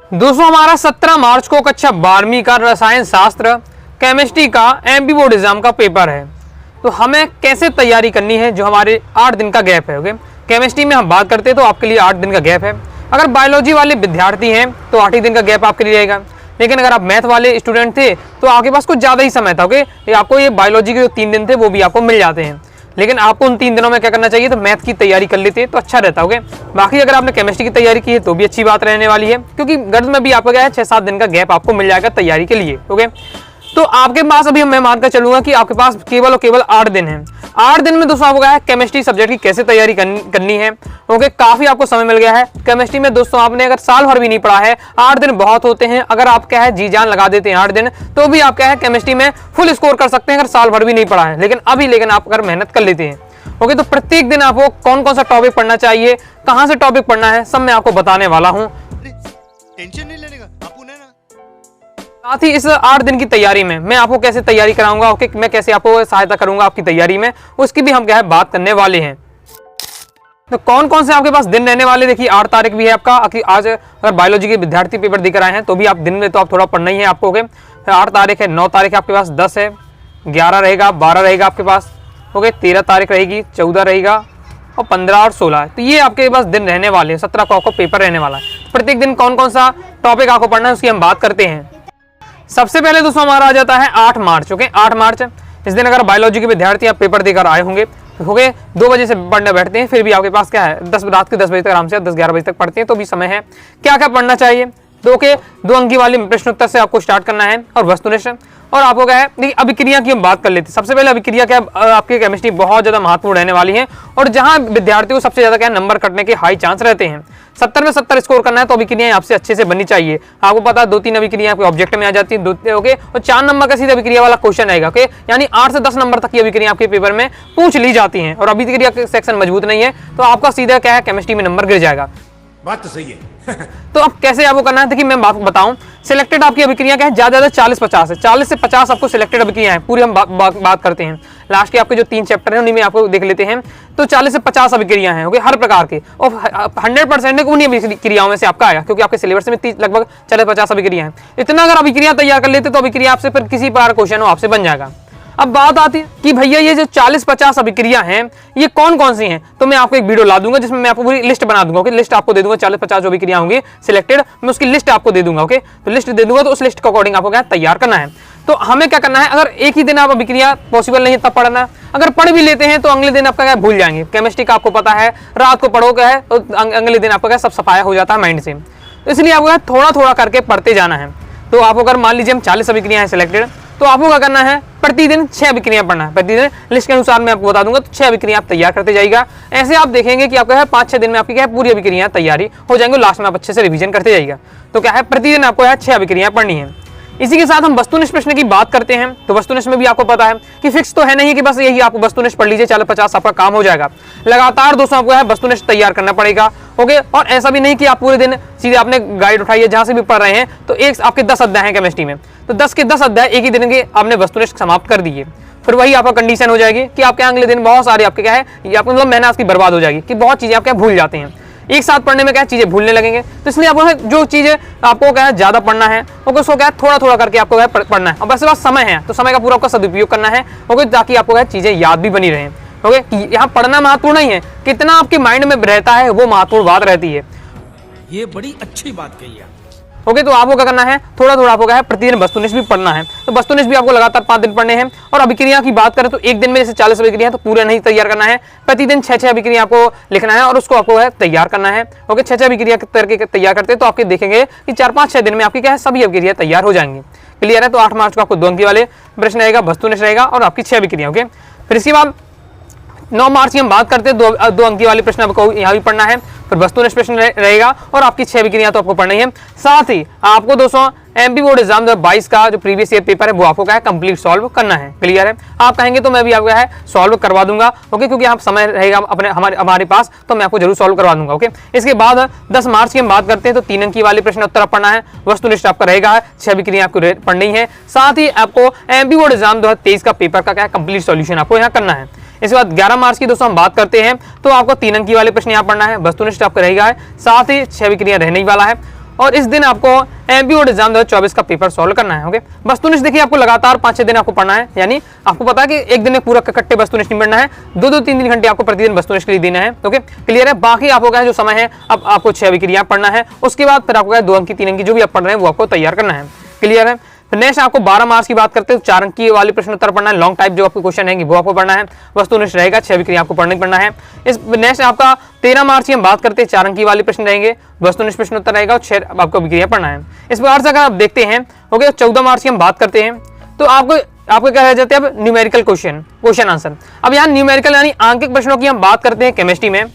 दोस्तों हमारा 17 मार्च को कक्षा 12वीं का रसायन शास्त्र केमिस्ट्री का एमपी बोर्ड एग्जाम का पेपर है। तो हमें कैसे तैयारी करनी है, जो हमारे 8 दिन का गैप है। ओके, केमिस्ट्री में हम बात करते हैं तो आपके लिए 8 दिन का गैप है। अगर बायोलॉजी वाले विद्यार्थी हैं तो 8 ही दिन का गैप आपके लिए रहेगा। लेकिन अगर आप मैथ वाले स्टूडेंट थे तो आपके पास कुछ ज़्यादा ही समय था। ओके, आपको ये बायोलॉजी के जो 3 दिन थे वो भी आपको मिल जाते हैं। लेकिन आपको उन 3 दिनों में क्या करना चाहिए, तो मैथ की तैयारी कर लेते तो अच्छा रहता। ओके, बाकी अगर आपने केमिस्ट्री की तैयारी की है तो भी अच्छी बात रहने वाली है, क्योंकि गर्द में भी आपका क्या है 6-7 दिन का गैप आपको मिल जाएगा तैयारी के लिए। ओके, तो आपके पास अभी मैं मानकर चलूंगा कि आपके पास केवल और केवल 8 दिन है। 8 दिन में दोस्तों आपको क्या है केमिस्ट्री सब्जेक्ट की कैसे तैयारी करनी है। ओके, काफी आपको समय मिल गया है केमिस्ट्री में। दोस्तों आपने अगर साल भर भी नहीं पढ़ा है, 8 दिन बहुत होते हैं। अगर आप क्या है जी जान लगा देते हैं 8 दिन, तो भी आप क्या है केमिस्ट्री में फुल स्कोर कर सकते हैं, अगर साल भर भी नहीं पढ़ा है। लेकिन आप अगर मेहनत कर लेते हैं। ओके, तो प्रत्येक दिन आपको कौन कौन सा टॉपिक पढ़ना चाहिए, कहां से टॉपिक पढ़ना है, सब मैं आपको बताने वाला हूं। टेंशन नहीं लेने का आपको ना। साथ ही इस 8 दिन की तैयारी में मैं आपको कैसे तैयारी कराऊंगा, ओके, मैं कैसे आपको सहायता करूंगा आपकी तैयारी में, उसकी भी हम क्या है बात करने वाले हैं। तो कौन कौन से आपके पास दिन रहने वाले, देखिए 8 तारीख भी है आपका। आज अगर बायोलॉजी के विद्यार्थी पेपर देकर आए हैं तो भी आप दिन में तो आप थोड़ा पढ़ना ही है आपको। ओके, 8 तारीख है, 9 तारीख आपके पास, 10 है, 11 रहेगा, 12 रहेगा आपके पास। ओके, 13 तारीख रहेगी, 14 रहेगा और 15 और 16 है। तो ये आपके पास दिन रहने वाले हैं। 17 को आपको पेपर रहने वाला है। प्रत्येक दिन कौन कौन सा टॉपिक आपको पढ़ना है उसकी हम बात करते हैं। सबसे पहले दोस्तों हमारा आ जाता है 8 मार्च। ओके, 8 मार्च इस दिन अगर बायोलॉजी के विद्यार्थी आप पेपर देकर आए होंगे, ओके, 2 बजे से पढ़ने बैठते हैं, फिर भी आपके पास क्या है रात के 10 बजे तक आराम से 10-11 बजे तक पढ़ते हैं, तो भी समय है। क्या क्या पढ़ना चाहिए, तो ओके 2 अंकी वाली प्रश्न उत्तर से आपको स्टार्ट करना है और वस्तुनिष्ठ। और आपको क्या है, देखिए अभिक्रिया की हम बात कर लेते हैं। सबसे पहले अभिक्रिया क्या आपकी केमिस्ट्री बहुत ज्यादा महत्वपूर्ण रहने वाली है, और जहां विद्यार्थियों को सबसे ज्यादा क्या नंबर कटने के हाई चांस रहते हैं। 70 में 70 स्कोर करना है तो अभिक्रियाएं आपसे अच्छे से बननी चाहिए। आपको पता है 2-3 अभिक्रिया आपके ऑब्जेक्ट में आ जाती है। ओके, और 4 नंबर का सीधे अभिक्रिया वाला क्वेश्चन आएगा। ओके, यानी 8 से 10 नंबर तक की अभिक्रिया आपके पेपर में पूछ ली जाती है, और अभिक्रिया का सेक्शन मजबूत नहीं है तो आपका सीधा क्या है केमिस्ट्री में नंबर गिर जाएगा। बात तो सही है। तो अब कैसे आपको करना है, देखिए मैं आपको बताऊं। सिलेक्टेड आपकी अभिक्रिया क्या है, ज्यादा 40-50 है। 40 से 50 आपको सिलेक्टेड अभिक्रिया है, पूरी हम बात करते हैं। लास्ट के आपके जो 3 चैप्टर हैं उन्हीं में आपको देख लेते हैं। तो 40 से 50 अभिक्रिया हैं, ओके, हर प्रकार के, और 100% उन्हीं अभिक्रियाओं में से आपका आएगा, क्योंकि आपके सिलेबस में लगभग 40-50 अभिक्रिया हैं। इतना अगर अभिक्रिया तैयार कर लेते तो अभिक्रिया आपसे फिर किसी प्रकार क्वेश्चन हो आपसे बन जाएगा। अब बात आती है कि भैया ये जो 40-50 अभिक्रिया हैं ये कौन कौन सी हैं, तो मैं आपको एक वीडियो ला दूंगा जिसमें मैं आपको पूरी लिस्ट बना दूंगा। ओके, लिस्ट आपको दे दूंगा, 40-50 जो अभिक्रिया होंगी सिलेक्टेड, मैं उसकी लिस्ट आपको दे दूंगा। ओके, तो लिस्ट दे दूंगा, तो उस लिस्ट के अकॉर्डिंग आपको क्या तैयार करना है। तो हमें क्या करना है, अगर एक ही दिन आप अभिक्रिया पॉसिबल नहीं है तब पढ़ना है। अगर पढ़ भी लेते हैं तो अगले दिन आपका क्या भूल जाएंगे। केमिस्ट्री का आपको पता है रात को पढ़ो क्या है तो अगले दिन आपका क्या सब सफाया हो जाता है माइंड से। इसलिए आपको थोड़ा थोड़ा करके पढ़ते जाना है। तो आपको अगर मान लीजिए हम 40 अभिक्रिया है सिलेक्टेड, तो आपको क्या करना है, प्रतिदिन 6 अभिक्रिया पढ़ना है। प्रतिदिन लिस्ट के अनुसार मैं आपको बता दूंगा, तो 6 अभिक्रिया आप तैयार करते जाइएगा। ऐसे आप देखेंगे कि आपका है 5-6 दिन में आपकी क्या है पूरी अभिक्रिया तैयारी हो जाएंगे। लास्ट में आप अच्छे से रिवीजन करते जाइएगा। तो क्या है प्रतिदिन आपको है 6 अभिक्रिया पढ़नी है। इसी के साथ हम वस्तुनिष्ठ प्रश्न की बात करते हैं। तो वस्तुनिष्ठ में भी आपको पता है कि फिक्स तो है नहीं कि बस यही आप वस्तुनिष्ठ पढ़ लीजिए 40-50 आपका काम हो जाएगा। लगातार दोस्तों आपको है वस्तुनिष्ठ तैयार करना पड़ेगा। ओके, और ऐसा भी नहीं कि आप पूरे दिन सीधे आपने गाइड उठाई है जहां से भी पढ़ रहे हैं, तो एक आपके 10 अध्याय हैं केमिस्ट्री में, तो 10 के 10 अध्याय एक ही दिन के आपने वस्तुनिष्ठ समाप्त कर दिए। फिर वही आपका कंडीशन हो जाएगी कि आपके अगले दिन बहुत सारे आपके क्या है ये आपको मतलब मेहनत की बर्बाद हो जाएगी, कि बहुत चीजें आप क्या भूल जाते हैं। एक साथ पढ़ने में क्या चीजें भूलने लगेंगे। तो इसलिए आपको जो चीजें आपको क्या है ज्यादा पढ़ना है, ओके, उसको क्या है थोड़ा थोड़ा करके आपको क्या पढ़ना है। और वैसे पास समय है तो समय का पूरा आपका सदुपयोग करना है, ओके, ताकि आपको क्या चीजें याद भी बनी रहें। ओके, यहाँ पढ़ना महत्वपूर्ण नहीं है, कितना आपके माइंड में रहता है वो महत्वपूर्ण बात रहती है। ये बड़ी अच्छी बात कही है। ओके, तो आपको क्या करना है, थोड़ा थोड़ा आपको क्या है प्रतिदिन वस्तुनिष्ठ भी पढ़ना है। तो वस्तुनिष्ठ भी आपको लगातार 5 दिन पढ़ने हैं। और अभिक्रिया की बात करें तो एक दिन में जैसे 40 अभिक्रिया तो पूरा नहीं तैयार करना है, प्रतिदिन 6-6 अभिक्रिया आपको लिखना है और उसको आपको है तैयार करना है। ओके, 6-6 अभिक्रिया करके तैयार करते हैं तो आपके देखेंगे कि 4-5-6 दिन में आपकी क्या है सभी अभिक्रिया तैयार हो जाएंगी। क्लियर है। तो 8 मार्च को आपको 2 अंकी वाले प्रश्न रहेगा, वस्तुनिष्ठ रहेगा और आपकी 6 अभिक्रिया। ओके, फिर इसके बाद 9 मार्च की हम बात करते हैं, 2 अंकी वाले प्रश्न आपको यहाँ भी पढ़ना है, फिर वस्तुनिष्ठ प्रश्न रहेगा और आपकी 6 अभिक्रिया तो आपको पढ़नी है। साथ ही आपको दोस्तों एमपी बोर्ड एग्जाम 2022 का जो प्रीवियस ईयर पेपर है वो आपको क्या है कंप्लीट सॉल्व करना है। क्लियर है। आप कहेंगे तो मैं भी आपको है सॉल्व करवा दूंगा। ओके, क्योंकि आप समय रहेगा अपने हमारे पास तो मैं आपको जरूर सॉल्व करवा दूंगा। ओके, इसके बाद 10 मार्च की हम बात करते हैं तो 3 अंकी वाले प्रश्न उत्तर पढ़ना है, वस्तुनिष्ठ आपका रहेगा, 6 अभिक्रिया आपको पढ़नी है। साथ ही आपको एमपी बोर्ड एग्जाम 2023 का पेपर का क्या है कंप्लीट सॉल्यूशन आपको यहाँ करना है। इसके बाद 11 मार्च की दोस्तों हम बात करते हैं तो आपको 3 अंकी वाले प्रश्न यहाँ पढ़ना है, वस्तुनिष्ठ आपका रहेगा है, साथ ही 6 अभिक्रिया रहने ही वाला है। और इस दिन आपको एमपी बोर्ड एग्जाम 2024 का पेपर सॉल्व करना है। ओके, वस्तुनिष्ठ देखिए आपको लगातार 5-6 दिन आपको पढ़ना है, यानी आपको पता है कि एक दिन में पूरा कट्टे वस्तुनिष्ठ नहीं पढ़ना है, 2-3 घंटे आपको प्रतिदिन वस्तुनिष्ठ के लिए देना है। ओके, क्लियर है। बाकी आपको क्या है जो समय है, अब आपको 6 अभिक्रिया पढ़ना है, उसके बाद फिर आपको 2 अंक की 3 अंक की जो भी आप पढ़ रहे हैं वो आपको तैयार करना है। क्लियर है। फिर नेक्स्ट आपको 12 मार्क्स की बात करते हैं, 4 अंक की वाली प्रश्न उत्तर पढ़ना है, लॉन्ग टाइप जो आपके क्वेश्चन रहेंगे वो आपको पढ़ना है, वस्तुनिष्ठ रहेगा, 6 अभिक्रिया आपको पढ़ना है। इस नेक्स्ट आपका 13 मार्च की हम बात करते हैं, 4 अंक की वाली प्रश्न रहेंगे, वस्तुनिष्ठ प्रश्न उत्तर रहेगा और 6 आपको अभिक्रिया पढ़ना है। इस प्रकार से अगर आप देखते हैं, ओके, 14 मार्च की हम बात करते हैं तो आपको क्या रह जाते हैं अब न्यूमेरिकल क्वेश्चन आंसर। अब यहाँ न्यूमेरिकल यानी आंकिक प्रश्नों की हम बात करते हैं केमिस्ट्री में,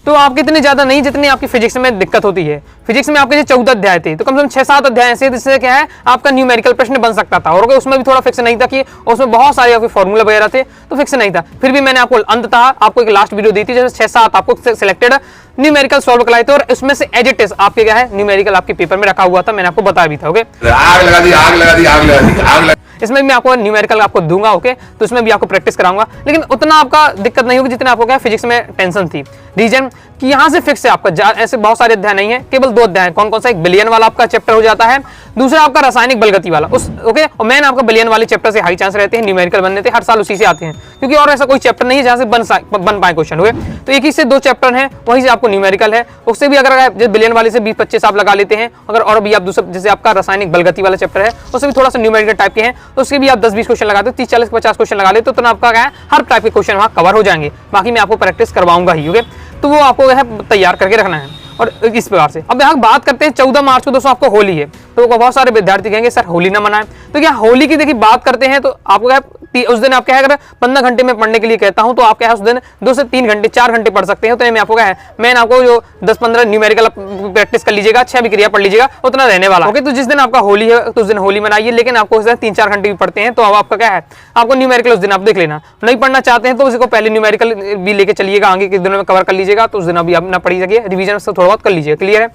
तो आपके इतने ज्यादा नहीं जितनी आपकी फिजिक्स में दिक्कत होती है। फिजिक्स में आपके 14 अध्याय थे, तो कम से कम 6-7 अध्याय ऐसे जिससे क्या है आपका न्यूमेरिकल प्रश्न बन सकता था, और उसमें भी थोड़ा फिक्स नहीं था कि उसमें बहुत सारे आपके फॉर्मूला वगैरह थे, तो फिक्स नहीं था। फिर भी मैंने आपको अंततः आपको एक लास्ट वीडियो दी थी जिसमें 6-7 आपको सिलेक्टेड न्यूमेरिकल सॉल्व कराए थे, और उसमें से एज इट इज आपके क्या है न्यूमेरिकल आपके पेपर में रखा हुआ था, मैंने आपको बताया भी था। ओके, आग लगा दी, आग लगा दी, आग लगा दी, आग लगा। इसमें भी मैं आपको न्यूमेरिकल आपको दूंगा। ओके, तो इसमें भी आपको प्रैक्टिस कराऊंगा, लेकिन उतना आपका दिक्कत नहीं होगी जितना आपको क्या फिजिक्स में टेंशन थी। रीजन कि यहाँ से फिक्स है आपका, ऐसे बहुत सारे अध्याय नहीं है, केवल 2 अध्याय। कौन कौन सा? एक बिलियन वाला आपका चैप्टर हो जाता है, दूसरा आपका रासायनिक बलगति वाला। ओके, और मैन आपका बिलियन वाले चैप्टर से हाई चांस रहते हैं न्यूमेरिकल बनने थे, हर साल उसी से आते हैं, क्योंकि और ऐसा कोई चैप्टर नहीं है जहाँ से बन पाए क्वेश्चन। हुए तो एक ही से 2 चैप्टर हैं, वहीं से आपको न्यूमेरिकल है। उससे भी अगर बिलियन वाले से 20-25 आप लगा लेते हैं, अगर और भी आप दूसरा जैसे आपका रासायनिक बलगति वाला चैप्टर है उससे भी थोड़ा सा न्यूमेरिकल टाइप के हैं, तो उसके भी आप 10-20 क्वेश्चन लगाते हो, 30-40-50 क्वेश्चन लगा लेते हो, तो आपका क्या है हर टाइप के क्वेश्चन वहाँ कवर हो जाएंगे। बाकी मैं आपको प्रैक्टिस करवाऊंगा ही। ओके, तो वो आपको तैयार करके रखना है। और इस प्रकार से अब यहाँ बात करते हैं 14 मार्च को दोस्तों आपको होली है, तो बहुत सारे विद्यार्थी कहेंगे सर होली ना मनाएं, तो क्या होली की देखिए बात करते हैं तो आपको क्या उस दिन आप क्या है अगर 15 घंटे में पढ़ने के लिए कहता हूं तो आप क्या है उस दिन 2 से 3 घंटे 4 घंटे पढ़ सकते हैं। तो मैं आपको क्या है मैंने आपको जो 10-15 न्यूमेरिकल प्रैक्टिस कर लीजिएगा, 6 अभिक्रिया पढ़ लीजिएगा, उतना रहने वाला। ओके, तो जिस दिन आपका होली है तो उस दिन होली मनाइए, लेकिन आपको उस दिन 3-4 घंटे भी पढ़ते हैं तो अब आपका क्या है आपको न्यूमेरिकल उस दिन आप देख लेना। नहीं पढ़ना चाहते हैं तो उसको पहले न्यूमेरिकल भी लेके चलिएगा, आगे के दिनों में कवर कर लीजिएगा, तो उस दिन अभी आप ना पढ़ी सकिए, रिविजन से थोड़ा बहुत कर लीजिए। क्लियर है।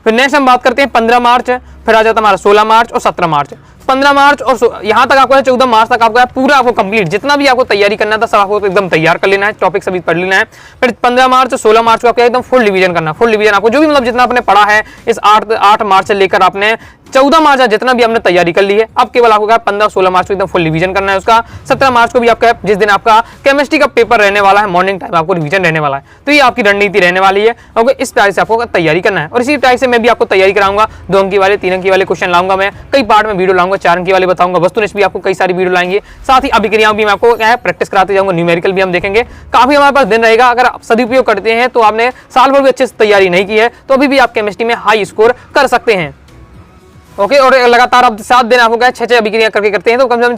फिर नेक्स्ट हम बात करते हैं 15 मार्च, फिर आ जाता है हमारा 16 मार्च और 17 मार्च। 15 मार्च और यहाँ तक आपको है 14 मार्च तक आपको है पूरा आपको कंप्लीट जितना भी आपको तैयारी करना था सब आपको एकदम तैयार कर लेना है, टॉपिक सभी पढ़ लेना है। फिर 15 मार्च और 16 मार्च को आपको एकदम फुल रिवीजन करना, फुल रिवीजन आपको जो भी मतलब जितना आपने पढ़ा है इस 8 मार्च से लेकर आपने 14 मार्च जितना भी हमने तैयारी कर ली है, अब केवल आपको 15-16 मार्च को एकदम फुल रिवीजन करना है उसका। 17 मार्च को भी आपका जिस दिन आपका केमिस्ट्री का पेपर रहने वाला है, मॉर्निंग टाइम आपको रिवीजन रहने वाला है, तो ये आपकी रणनीति रहने वाली है। ओके, इस टाइप से आपको तैयारी करना है, और इसी टाइप से मैं भी आपको तैयारी कराऊंगा। 2 अंक वाले 3 अंक वाले क्वेश्चन लाऊंगा, मैं कई पार्ट में वीडियो लाऊंगा, 4 अंक वाले बताऊंगा, वस्तुनिष्ठ भी आपको कई सारी वीडियो लाएंगे, साथ ही अभिक्रियाओं भी मैं आपको क्या है प्रैक्टिस कराते जाऊंगा, न्यूमेरिकल भी हम देखेंगे। काफी हमारे पास दिन रहेगा, अगर आप सदुपयोग करते हैं तो आपने साल भर भी अच्छे से तैयारी नहीं की है तो अभी भी आप केमिस्ट्री में हाई स्कोर कर सकते हैं। ओके, और लगातार आप 7 दिन आपको क्या 6 अभिक्रिया करके करते हैं तो कम से कम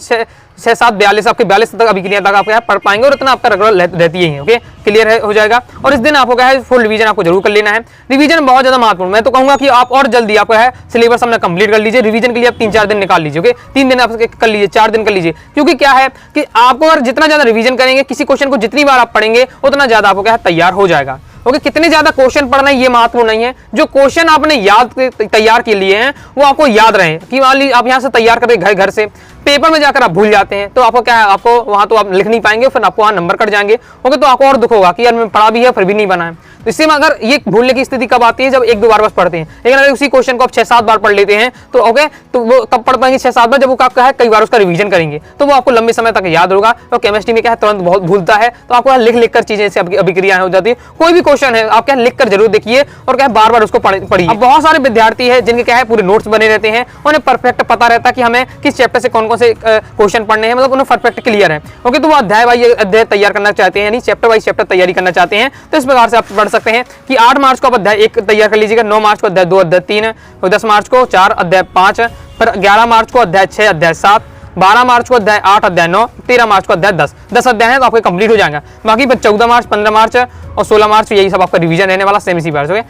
6-7 42 आपके 42 तक अभिक्रिया तक आप पढ़ पाएंगे, और इतना आपका रेगुलर रहती है। ओके, क्लियर है हो जाएगा। और इस दिन आपको क्या है फुल रिवीजन आपको जरूर कर लेना है। रिवीजन बहुत ज्यादा महत्वपूर्ण, मैं तो कहूंगा कि आप और जल्दी आपको है सिलेबस अपना कंप्लीट कर लीजिए। रिवीजन के लिए आप 3-4 दिन निकाल लीजिए। ओके, 3 दिन आप कर लीजिए, 4 दिन कर लीजिए, क्योंकि क्या है कि आपको अगर जितना ज्यादा रिवीजन करेंगे, किसी क्वेश्चन को जितनी बार आप पढ़ेंगे उतना ज्यादा आपको क्या है तैयार हो जाएगा। ओके, कितने ज्यादा क्वेश्चन पढ़ना है ये महत्वपूर्ण नहीं है, जो क्वेश्चन आपने याद तैयार के लिए हैं वो आपको याद रहे। कि मान लीजिए आप यहाँ से तैयार करके घर से पेपर में जाकर आप भूल जाते हैं तो आपको क्या है आपको वहां तो आप लिख नहीं पाएंगे, फिर आपको वहां नंबर कट जाएंगे। ओके, तो आपको और दुख होगा कि यार मैं पढ़ा भी है फिर भी नहीं बना है। तो इससे में अगर ये भूलने की स्थिति कब आती है, जब 1-2 बार बस पढ़ते हैं, लेकिन अगर उसी क्वेश्चन को आप 6-7 बार पढ़ लेते हैं तो ओके, तो वो कब पढ़ पाएंगे 6-7 बार, जब वो आपका है कई बार उसका रिवीजन करेंगे तो वो आपको लंबे समय तक याद होगा। तो केमिस्ट्री में क्या है तुरंत बहुत भूलता है, तो आपको लिख कर चीजें से अभिक्रियाएं हो जाती है। कोई भी क्वेश्चन है आप क्या लिख कर जरूर देखिए और क्या बार बार उसको पढ़िए। अब बहुत सारे विद्यार्थी है जिनके क्या है पूरे नोट्स बने रहते हैं, उन्हें परफेक्ट पता रहता है कि हमें किस चैप्टर से कौन कौन से क्वेश्चन पढ़ने हैं, मतलब उन्हें परफेक्ट क्लियर है। ओके, तो वो अध्याय वाइज अध्याय तैयार करना चाहते हैं, यानी चैप्टर वाइज चैप्टर तैयारी करना चाहते हैं, तो इस प्रकार से आप पढ़ सकते हैं कि 8 मार्च को आप अध्याय 1 तैयार कर लीजिएगा, 9 मार्च को अध्याय 2 अध्याय 3, 10 मार्च को 4 अध्याय 5, फिर 11 मार्च को अध्याय 6 अध्याय 7, 12 मार्च को अध्याय 8 अध्याय 9, 13 मार्च को अध्याय 10 अध्याय है तो आपको कंप्लीट हो जाएगा। बाकी 14 मार्च 15 मार्च और 16 मार्च यही सब आपका रिवीजन रहने वाला सेम इसी बार से।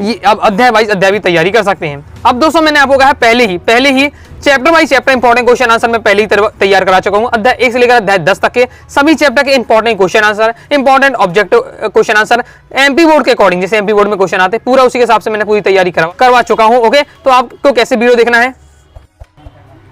ये अब अध्याय वाइज अध्याय भी तैयारी कर सकते हैं। अब दोस्तों मैंने आपको कहा पहले ही chapter wise chapter important question answer मैं पहले ही तैयार करा चुका हूं। अध्याय 1 से लेकर अध्याय 10 तक के सभी चैप्टर के important question answer, important objective question answer MP board के अकॉर्डिंग, जैसे एमपी बोर्ड में क्वेश्चन आते हैं पूरा उसी के हिसाब से मैंने पूरी तैयारी करवा चुका हूं। ओके, तो आपको कैसे वीडियो देखना है,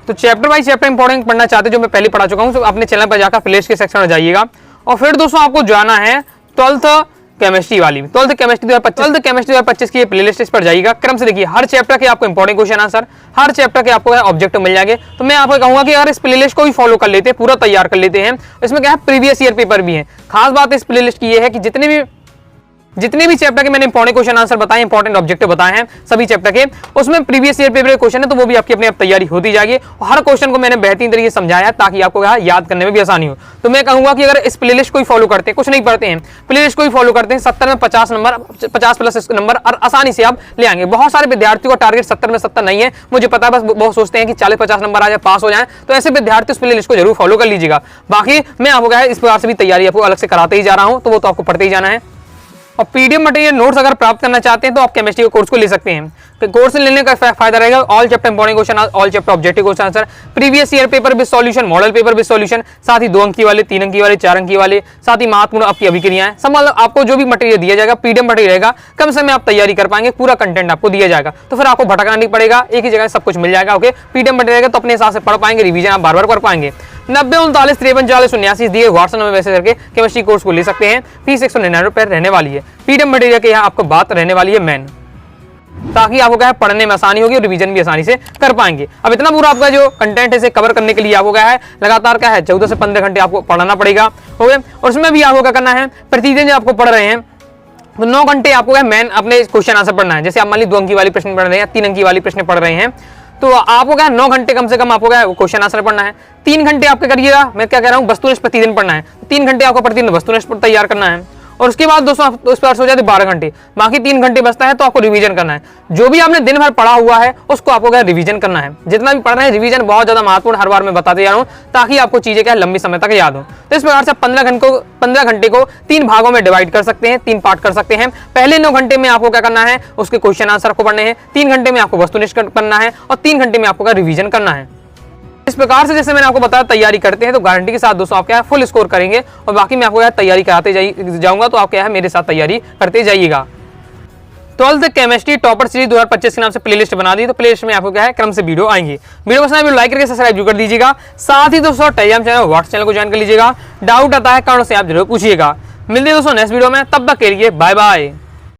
तो चैप्टर वाइज चैप्टर इंपॉर्टेंट पढ़ना चाहते जो मैं पहले पढ़ा चुका हूं, तो अपने चैनल पर जाकर प्लेलिस्ट के सेक्शन में जाइएगा। और फिर दोस्तों आपको जाना है 12th केमिस्ट्री वाली 12th केमिस्ट्री 2025 की प्लेलिस्ट इस पर जाइएगा। क्रम से देखिए, हर चैप्टर के आपको इंपॉर्टेंट क्वेश्चन आंसर, हर चैप्टर के आपको ऑब्जेक्टिव मिल जाएंगे। तो मैं आपको कहूंगा कि अगर इस प्लेलिस्ट को भी फॉलो कर लेते हैं, पूरा तैयार कर लेते हैं, इसमें क्या है प्रीवियस ईयर पेपर भी है। खास बात इस प्लेलिस्ट की ये है कि जितने भी चैप्टर के मैंने इंपॉर्टेंट क्वेश्चन आंसर बताए, इंपॉर्टेंट ऑब्जेक्टिव बताए हैं सभी चैप्टर के, उसमें प्रीवियस ईयर पेपर के क्वेश्चन है, तो वो भी आपकी अपने आप तैयारी होती जाएगी। और हर क्वेश्चन को मैंने बेहतरीन तरीके से समझाया ताकि आपको याद करने में भी आसानी हो। तो मैं कहूंगा कि अगर इस प्लेलिस्ट को ही फॉलो करते हैं, कुछ नहीं पढ़ते हैं, प्लेलिस्ट को ही फॉलो करते हैं, 70 में 50 नंबर, 50+ नंबर और आसानी से आप ले आएंगे। बहुत सारे विद्यार्थियों का टारगेट 70 में 70 नहीं है, मुझे पता है, बस बहुत सोचते हैं कि 40-50 नंबर आ जाए, पास हो जाए। तो ऐसे विद्यार्थी उस प्लेलिस्ट को जरूर फॉलो कर लीजिएगा। बाकी मैं आपको इस प्रकार से भी तैयारी आपको अलग से कराते ही जा रहा हूं, तो वो तो आपको पढ़ते ही जाना है। और पीडीएफ मटेरियल नोट्स अगर प्राप्त करना चाहते हैं तो आप केमिस्ट्री के कोर्स को ले सकते हैं। कोर्स लेने का फायदा रहेगा, all chapter important question, all chapter objective question answer, previous year paper with solution, model paper with solution, साथ ही 2 अंक वाले, 3 अंक वाले, 4 अंक वाले, साथ ही महत्वपूर्ण आपकी अभिक्रियाएं, सब मतलब आपको जो भी मटेरियल दिया जाएगा, पीडीएफ मटेरियल रहेगा, कम समय में आप तैयारी कर पाएंगे, पूरा कंटेंट आपको दिया जाएगा। तो फिर आपको भटकना नहीं पड़ेगा, एक ही जगह सब कुछ मिल जाएगा। ओके, पीडीएफ मटेरियल तो अपने हिसाब से पढ़ पाएंगे, रिवीजन आप बार बार कर पाएंगे। 90 39 53 40 79 दिए व्हाट्सएप नंबर मैसेज करके केमिस्ट्री कोर्स को ले सकते हैं। फीस 199 रुपए रहने वाली है। पीडीएफ मटेरियल के यहाँ आपको बात रहने वाली है मेन, ताकि आपको क्या है पढ़ने में आसानी होगी और रिवीजन भी आसानी से कर पाएंगे। अब इतना पूरा आपका जो कंटेंट है इसे कवर करने के लिए आपको क्या है लगातार क्या है 14 से 15 घंटे आपको पढ़ना पड़ेगा। ओके, और उसमें भी आपको क्या करना है, प्रतिदिन जो आपको पढ़ रहे हैं तो 9 घंटे आपको क्या मेन अपने क्वेश्चन आंसर पढ़ना है। जैसे आप मान लीजिए 2 अंक वाली प्रश्न पढ़ रहे हैं, 3 अंक वाली प्रश्न पढ़ रहे हैं, तो आपको क्या 9 घंटे कम से कम आपको क्या क्वेश्चन आंसर पढ़ना है। 3 घंटे आपके करिएगा, मैं क्या कह रहा हूँ, वस्तुनिष्ठ प्रतिदिन पढ़ना है। 3 घंटे आपको प्रतिदिन वस्तुनिष्ठ तैयार करना है। और उसके बाद दोस्तों उस पर हो जाते 12 घंटे, बाकी 3 घंटे बचता है तो आपको रिवीजन करना है। जो भी आपने दिन भर पढ़ा हुआ है उसको आपको क्या रिवीजन करना है। जितना भी पढ़ रहे हैं रिवीजन बहुत ज्यादा महत्वपूर्ण, हर बार मैं बताते जा रहा हूँ ताकि आपको चीजें क्या लंबी समय तक याद हो। तो इस प्रकार से 15 घंटे को 3 भागों में डिवाइड कर सकते हैं, 3 पार्ट कर सकते हैं। पहले 9 घंटे में आपको क्या करना है, उसके क्वेश्चन आंसर को पढ़ने हैं। 3 घंटे में आपको वस्तुनिष्ठ करना है और 3 घंटे में आपको क्या रिवीजन करना है। इस प्रकार से जैसे मैंने आपको बताया तैयारी करते हैं तो गारंटी के साथ दोस्तों आप क्या है फुल स्कोर करेंगे। और बाकी मैं आपको क्या तैयारी कराते जाऊंगा, तो आप क्या है मेरे साथ तैयारी करते जाइएगा। 12th केमिस्ट्री टॉपर सीरीज 2025 के नाम से प्लेलिस्ट बना दी, तो प्लेलिस्ट में आपको क्या है क्रम से वीडियो आएंगी। वीडियो पसंद आए लाइक करके सब्सक्राइब कर दीजिएगा। साथ ही दोस्तों टेलीग्राम चैनल, व्हाट्सएप चैनल को ज्वाइन कर लीजिएगा। डाउट आता है कमेंट से आप जरूर पूछिएगा। मिलते हैं दोस्तों नेक्स्ट वीडियो में, तब तक के लिए बाय बाय।